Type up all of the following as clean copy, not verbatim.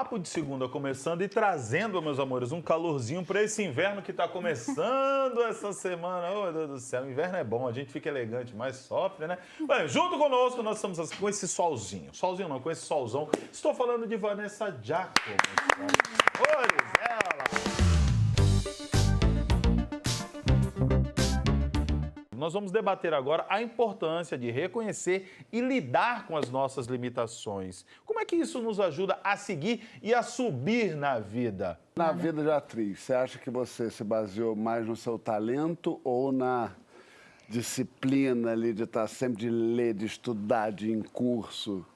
Papo de Segunda começando e trazendo, meus amores, um calorzinho para esse inverno que está começando essa semana. Oh, meu Deus do céu, o inverno é bom, a gente fica elegante, mas sofre, né? Bem, junto conosco nós estamos com esse solzinho. Solzinho não, com esse solzão. Estou falando de Vanessa Giacomo. Olha ela! Nós vamos debater agora a importância de reconhecer e lidar com as nossas limitações. Como é que isso nos ajuda a seguir e a subir na vida? Na vida de atriz, você acha que você se baseou mais no seu talento ou na disciplina ali de estar sempre de ler, de estudar, de ir em curso?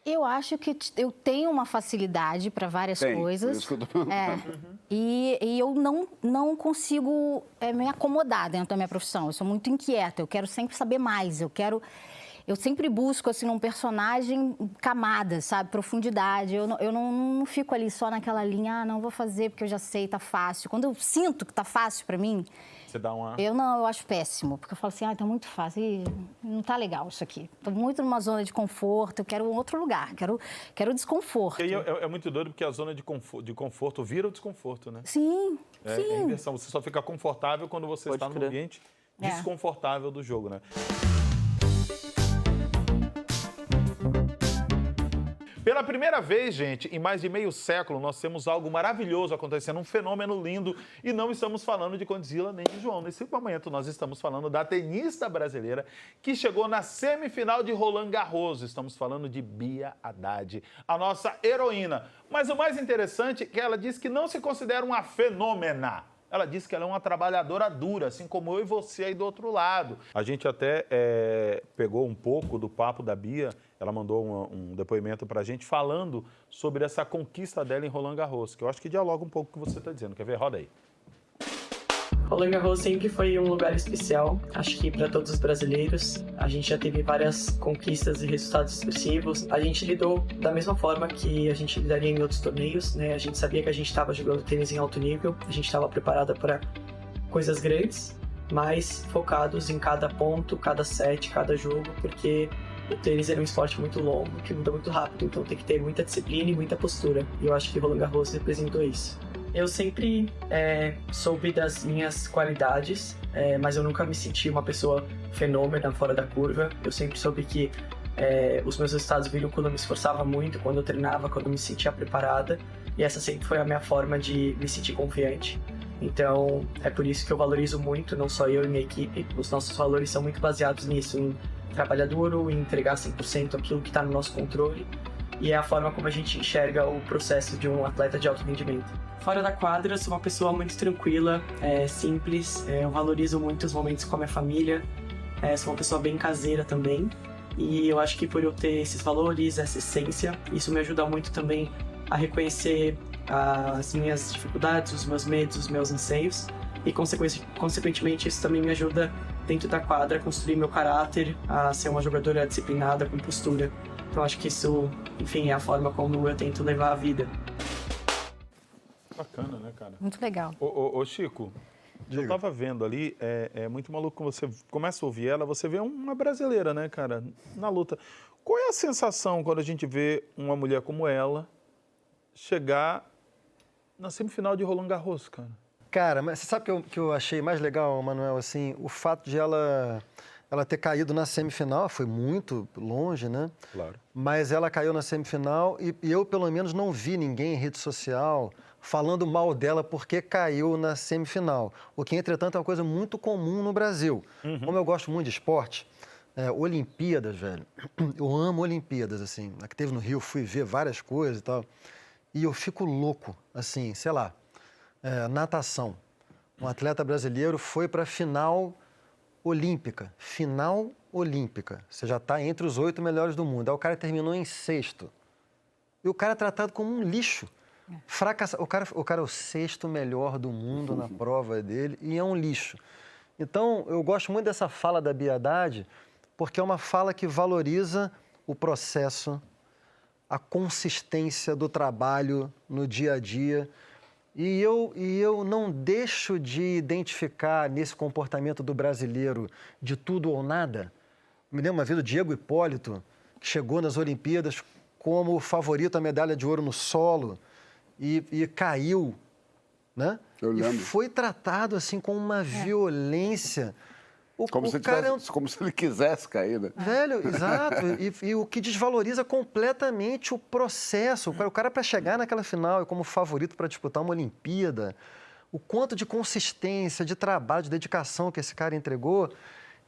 Eu acho que eu tenho uma facilidade para várias coisas. Isso que eu tô perguntando. E eu não consigo me acomodar dentro da minha profissão. Eu sou muito inquieta, eu quero sempre saber mais. Eu sempre busco, assim, num personagem camadas, sabe? Profundidade. Eu não fico ali só naquela linha, não vou fazer porque eu já sei, tá fácil. Quando eu sinto que tá fácil para mim, você dá uma... eu acho péssimo. Porque eu falo assim, tá muito fácil, não tá legal isso aqui. Tô muito numa zona de conforto, eu quero um outro lugar, quero desconforto. E aí é muito doido porque a zona de conforto vira o desconforto, né? Sim, sim. É a inversão, você só fica confortável quando você está no ambiente desconfortável do jogo, né? Pela primeira vez, gente, em mais de meio século, nós temos algo maravilhoso acontecendo, um fenômeno lindo, e não estamos falando de Condzilla nem de João. Nesse momento, nós estamos falando da tenista brasileira que chegou na semifinal de Roland Garros. Estamos falando de Bia Haddad, a nossa heroína. Mas o mais interessante é que ela diz que não se considera uma fenômena. Ela disse que ela é uma trabalhadora dura, assim como eu e você aí do outro lado. A gente até pegou um pouco do papo da Bia, ela mandou um depoimento pra gente falando sobre essa conquista dela em Roland Garros, que eu acho que dialoga um pouco com o que você está dizendo. Quer ver? Roda aí. Roland Garros sempre foi um lugar especial, acho que para todos os brasileiros. A gente já teve várias conquistas e resultados expressivos. A gente lidou da mesma forma que a gente lidaria em outros torneios, né? A gente sabia que a gente estava jogando tênis em alto nível, a gente estava preparada para coisas grandes, mas focados em cada ponto, cada set, cada jogo, porque o tênis é um esporte muito longo, que muda muito rápido, então tem que ter muita disciplina e muita postura. E eu acho que Roland Garros representou isso. Eu sempre soube das minhas qualidades, mas eu nunca me senti uma pessoa fenômena fora da curva. Eu sempre soube que os meus resultados viram quando eu me esforçava muito, quando eu treinava, quando eu me sentia preparada. E essa sempre foi a minha forma de me sentir confiante. Então, é por isso que eu valorizo muito, não só eu e minha equipe. Os nossos valores são muito baseados nisso, em trabalhar duro, em entregar 100% aquilo que está no nosso controle. E é a forma como a gente enxerga o processo de um atleta de alto rendimento. Fora da quadra, eu sou uma pessoa muito tranquila, simples, eu valorizo muito os momentos com a minha família, sou uma pessoa bem caseira também. E eu acho que por eu ter esses valores, essa essência, isso me ajuda muito também a reconhecer as minhas dificuldades, os meus medos, os meus anseios. E, consequentemente, isso também me ajuda, dentro da quadra, a construir meu caráter, a ser uma jogadora disciplinada, com postura. Então, acho que isso, enfim, é a forma como eu tento levar a vida. Bacana, né, cara? Muito legal. Ô Chico, eu tava vendo ali, é muito maluco quando você começa a ouvir ela, você vê uma brasileira, né, cara, na luta. Qual é a sensação quando a gente vê uma mulher como ela chegar na semifinal de Roland Garros, cara? Cara, mas você sabe que eu achei mais legal, Manuel, assim, o fato de ela ter caído na semifinal, foi muito longe, né? Claro. Mas ela caiu na semifinal e eu, pelo menos, não vi ninguém em rede social falando mal dela porque caiu na semifinal. O que, entretanto, é uma coisa muito comum no Brasil. Como eu gosto muito de esporte, Olimpíadas, velho, eu amo Olimpíadas, assim. A que teve no Rio, fui ver várias coisas e tal. E eu fico louco, assim, sei lá, natação. Um atleta brasileiro foi para a final olímpica. Final olímpica. Você já está entre os 8 melhores do mundo. Aí o cara terminou em 6º. E o cara é tratado como um lixo. Fracassado. O cara é o 6º melhor do mundo na prova dele e é um lixo. Então, eu gosto muito dessa fala da Bia Haddad, porque é uma fala que valoriza o processo, a consistência do trabalho no dia a dia. E eu não deixo de identificar nesse comportamento do brasileiro de tudo ou nada. Me lembro uma vez do Diego Hipólito, que chegou nas Olimpíadas como favorito à medalha de ouro no solo e caiu, né? Eu lembro. E foi tratado assim com uma violência. Como se ele quisesse cair, né? Velho, exato. E o que desvaloriza completamente o processo. O cara para chegar naquela final e como favorito para disputar uma Olimpíada, o quanto de consistência, de trabalho, de dedicação que esse cara entregou,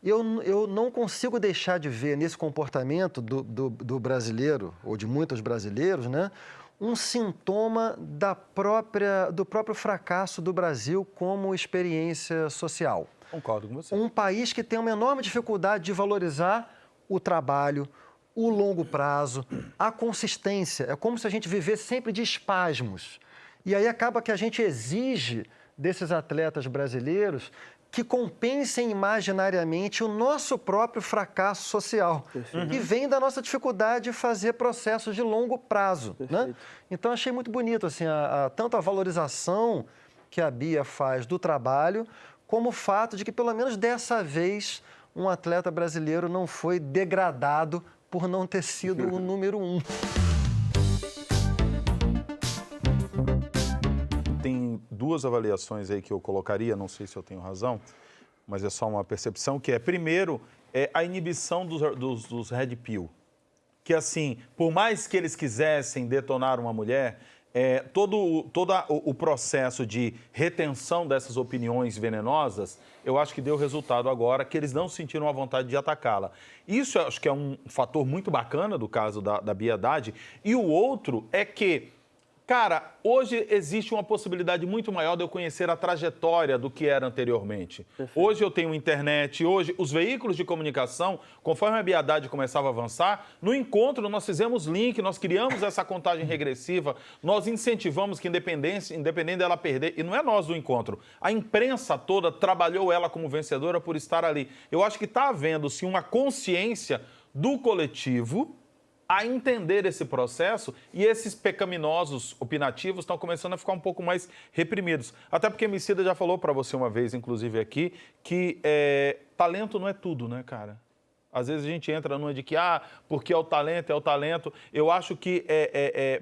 eu não consigo deixar de ver nesse comportamento do brasileiro, ou de muitos brasileiros, né, um sintoma do próprio fracasso do Brasil como experiência social. Concordo com você. Um país que tem uma enorme dificuldade de valorizar o trabalho, o longo prazo, a consistência. É como se a gente vivesse sempre de espasmos. E aí acaba que a gente exige desses atletas brasileiros que compensem imaginariamente o nosso próprio fracasso social, que vem da nossa dificuldade de fazer processos de longo prazo, né? Então, achei muito bonito assim, tanto a valorização que a Bia faz do trabalho, como o fato de que, pelo menos dessa vez, um atleta brasileiro não foi degradado por não ter sido o número 1. Tem duas avaliações aí que eu colocaria, não sei se eu tenho razão, mas é só uma percepção, que é, primeiro, a inibição dos Red Pill. Que, assim, por mais que eles quisessem detonar uma mulher, todo o processo de retenção dessas opiniões venenosas, eu acho que deu resultado agora, que eles não sentiram a vontade de atacá-la. Isso eu acho que é um fator muito bacana do caso da Bia Haddad. E o outro é que, cara, hoje existe uma possibilidade muito maior de eu conhecer a trajetória do que era anteriormente. Perfeito. Hoje eu tenho internet, hoje os veículos de comunicação, conforme a Bia Haddad começava a avançar, no encontro nós fizemos link, nós criamos essa contagem regressiva, nós incentivamos que independente dela perder, e não é nós do encontro, a imprensa toda trabalhou ela como vencedora por estar ali. Eu acho que está havendo, sim, uma consciência do coletivo a entender esse processo, e esses pecaminosos opinativos estão começando a ficar um pouco mais reprimidos. Até porque Emicida já falou para você uma vez, inclusive aqui, que talento não é tudo, né, cara? Às vezes a gente entra numa de que, porque é o talento. Eu acho que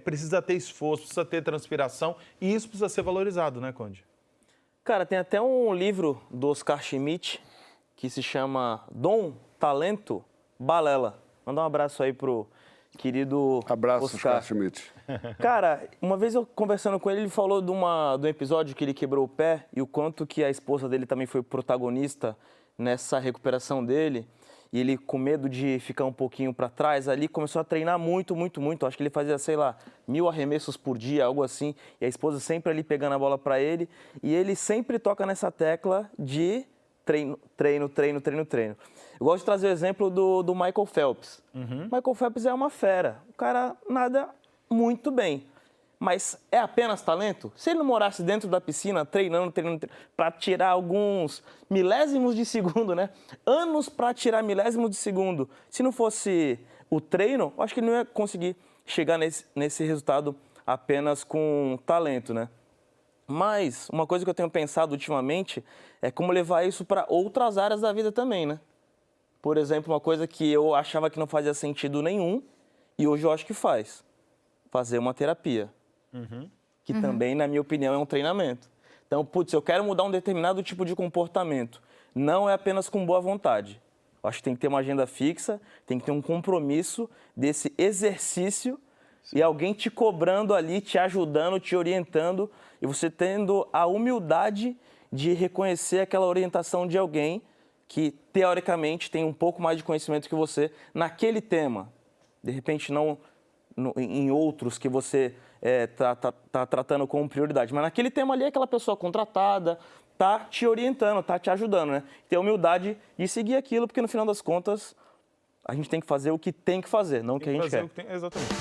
precisa ter esforço, precisa ter transpiração, e isso precisa ser valorizado, né, Conde? Cara, tem até um livro do Oscar Schmidt que se chama Dom, Talento, Balela. Manda um abraço aí pro querido Abraço, Oscar Schmidt. Cara, uma vez eu conversando com ele, ele falou de um episódio que ele quebrou o pé e o quanto que a esposa dele também foi protagonista nessa recuperação dele. E ele, com medo de ficar um pouquinho para trás ali, começou a treinar muito. Acho que ele fazia, 1000 arremessos por dia, algo assim. E a esposa sempre ali pegando a bola para ele. E ele sempre toca nessa tecla de treino. Eu gosto de trazer o exemplo do Michael Phelps. Michael Phelps é uma fera. O cara nada muito bem. Mas é apenas talento? Se ele não morasse dentro da piscina, treinando para tirar alguns milésimos de segundo, né? Anos para tirar milésimos de segundo. Se não fosse o treino, eu acho que ele não ia conseguir chegar nesse resultado apenas com talento, né? Mas uma coisa que eu tenho pensado ultimamente é como levar isso para outras áreas da vida também, né? Por exemplo, uma coisa que eu achava que não fazia sentido nenhum e hoje eu acho que faz. Fazer uma terapia. Que também, na minha opinião, é um treinamento. Então, eu quero mudar um determinado tipo de comportamento. Não é apenas com boa vontade. Eu acho que tem que ter uma agenda fixa, tem que ter um compromisso desse exercício. Sim. E alguém te cobrando ali, te ajudando, te orientando, e você tendo a humildade de reconhecer aquela orientação de alguém que, teoricamente, tem um pouco mais de conhecimento que você naquele tema. De repente, não em outros que você tá tratando como prioridade. Mas naquele tema ali, aquela pessoa contratada tá te orientando, tá te ajudando, né? Ter a humildade de seguir aquilo, porque no final das contas, a gente tem que fazer o que tem que fazer, não o que a gente quer. Exatamente.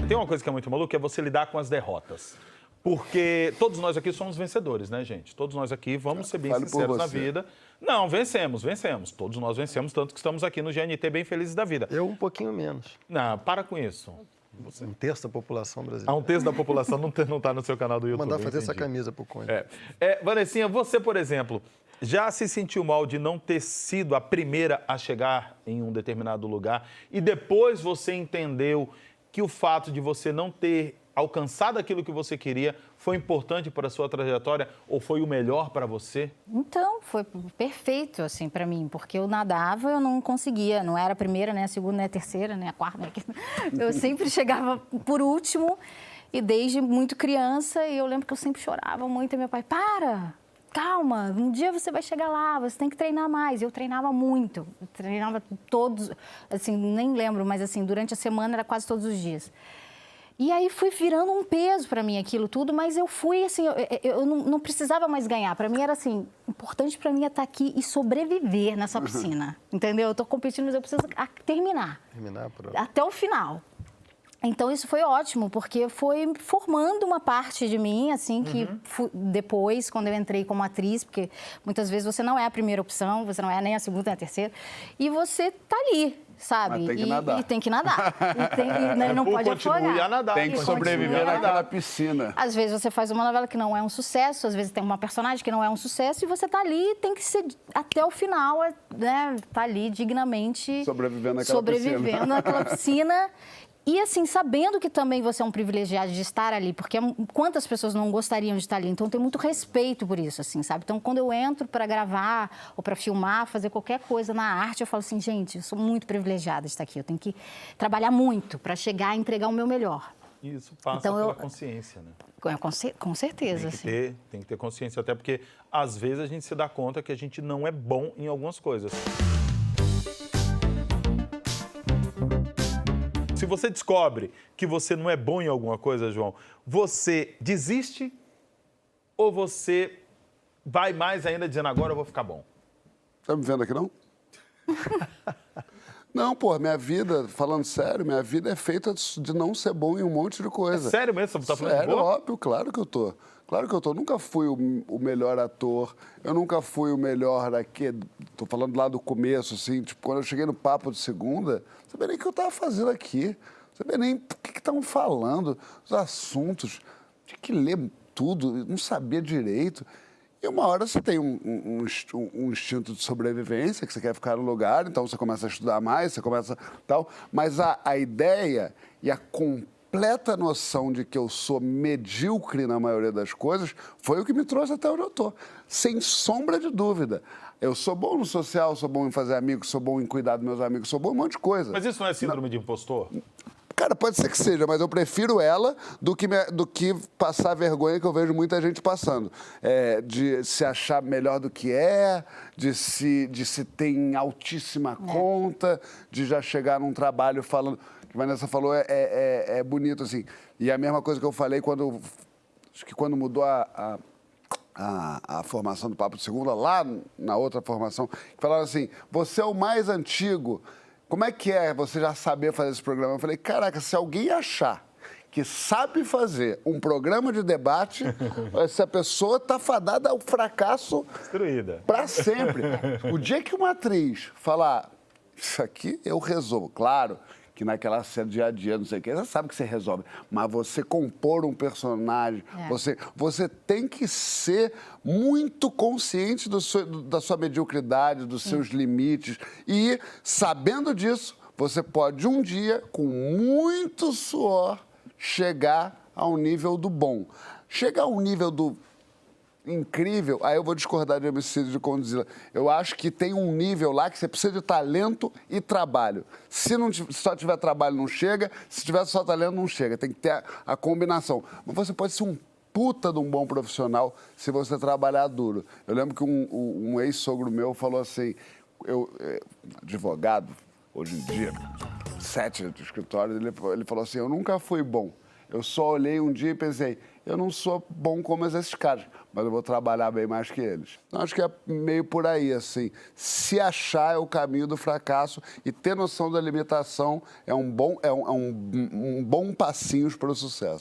Tem uma coisa que é muito maluca, é você lidar com as derrotas. Porque todos nós aqui somos vencedores, né, gente? Todos nós aqui vamos ser bem sinceros na vida. Não, vencemos. Todos nós vencemos, tanto que estamos aqui no GNT bem felizes da vida. Eu um pouquinho menos. Não, para com isso. Você... 1/3 da população brasileira. 1/3 da população não está no seu canal do YouTube. Vou mandar fazer essa camisa pro Conde. Vanessinha, você, por exemplo, Já se sentiu mal de não ter sido a primeira a chegar em um determinado lugar e depois você entendeu que o fato de você não ter alcançado aquilo que você queria foi importante para a sua trajetória ou foi o melhor para você? Então, foi perfeito, assim, para mim, porque eu nadava, eu não conseguia, não era a primeira, nem a segunda, nem a terceira, nem a quarta, nem a quinta. Eu sempre chegava por último e desde muito criança, e eu lembro que eu sempre chorava muito, e meu pai, para, calma, um dia você vai chegar lá, você tem que treinar mais. Eu treinava muito, eu treinava todos, assim, nem lembro, mas assim, durante a semana era quase todos os dias. E aí foi virando um peso para mim aquilo tudo, mas eu fui assim, eu não precisava mais ganhar. Para mim era assim, importante para mim é estar aqui e sobreviver nessa piscina, entendeu? Eu estou competindo, mas eu preciso terminar. Até o final. Então isso foi ótimo, porque foi formando uma parte de mim, assim, que depois, quando eu entrei como atriz, porque muitas vezes você não é a primeira opção, você não é nem a segunda, nem a terceira, e você tá ali, sabe? Mas tem que nadar. E tem que nadar. E não pode afogar. A nadar. Tem que sobreviver naquela piscina. Às vezes você faz uma novela que não é um sucesso, às vezes tem uma personagem que não é um sucesso, e você tá ali e tem que ser até o final, né? Tá ali dignamente sobrevivendo naquela piscina. E assim, sabendo que também você é um privilegiado de estar ali, porque quantas pessoas não gostariam de estar ali? Então, eu tenho muito respeito por isso, assim, sabe? Então, quando eu entro para gravar ou para filmar, fazer qualquer coisa na arte, eu falo assim, gente, eu sou muito privilegiada de estar aqui. Eu tenho que trabalhar muito para chegar a entregar o meu melhor. Isso passa pela consciência, né? Com certeza, Tem que ter consciência, até porque, às vezes, a gente se dá conta que a gente não é bom em algumas coisas. Se você descobre que você não é bom em alguma coisa, João, você desiste ou você vai mais ainda dizendo agora eu vou ficar bom? Tá me vendo aqui, não? Não, pô, minha vida, falando sério, minha vida é feita de não ser bom em um monte de coisa. É sério mesmo? Você tá falando sério, de boa? óbvio, claro que eu tô. Claro que eu tô. Eu nunca fui o melhor ator, eu nunca fui o melhor daqui. Tô falando lá do começo, assim, tipo, quando eu cheguei no Papo de Segunda, não sabia nem o que eu tava fazendo aqui. Não sabia nem o que estavam falando, os assuntos. Tinha que ler tudo, não sabia direito. E uma hora você tem um instinto de sobrevivência, que você quer ficar no lugar, então você começa a estudar mais, você começa tal. Mas a ideia e a completa noção de que eu sou medíocre na maioria das coisas foi o que me trouxe até onde eu estou. Sem sombra de dúvida. Eu sou bom no social, sou bom em fazer amigos, sou bom em cuidar dos meus amigos, sou bom em um monte de coisa. Mas isso não é síndrome de impostor? Cara, pode ser que seja, mas eu prefiro ela do que passar a vergonha que eu vejo muita gente passando. De se achar melhor do que de se ter em altíssima conta, de já chegar num trabalho falando... O que a Vanessa falou é bonito, assim. E a mesma coisa que eu falei acho que quando mudou a formação do Papo de Segunda, lá na outra formação, que falaram assim, você é o mais antigo... Como é que você já saber fazer esse programa? Eu falei, caraca, se alguém achar que sabe fazer um programa de debate, essa pessoa está fadada ao fracasso para sempre. O dia que uma atriz falar, isso aqui eu resolvo, claro que naquela cena dia a dia, não sei o que, você sabe que você resolve, mas você compor um personagem, você tem que ser muito consciente da sua mediocridade, dos seus limites, e sabendo disso, você pode um dia, com muito suor, chegar ao nível do bom. Chegar ao nível do incrível, aí eu vou discordar de Homicídio de Condzilla. Eu acho que tem um nível lá que você precisa de talento e trabalho. Se só tiver trabalho, não chega. Se tiver só talento, não chega. Tem que ter a combinação. Mas você pode ser um puta de um bom profissional se você trabalhar duro. Eu lembro que um ex-sogro meu falou assim, advogado, hoje em dia, 7 de escritório, ele falou assim, eu nunca fui bom. Eu só olhei um dia e pensei, eu não sou bom como esses caras, mas eu vou trabalhar bem mais que eles. Então, acho que é meio por aí, assim. Se achar é o caminho do fracasso e ter noção da limitação é um bom passinho para o sucesso.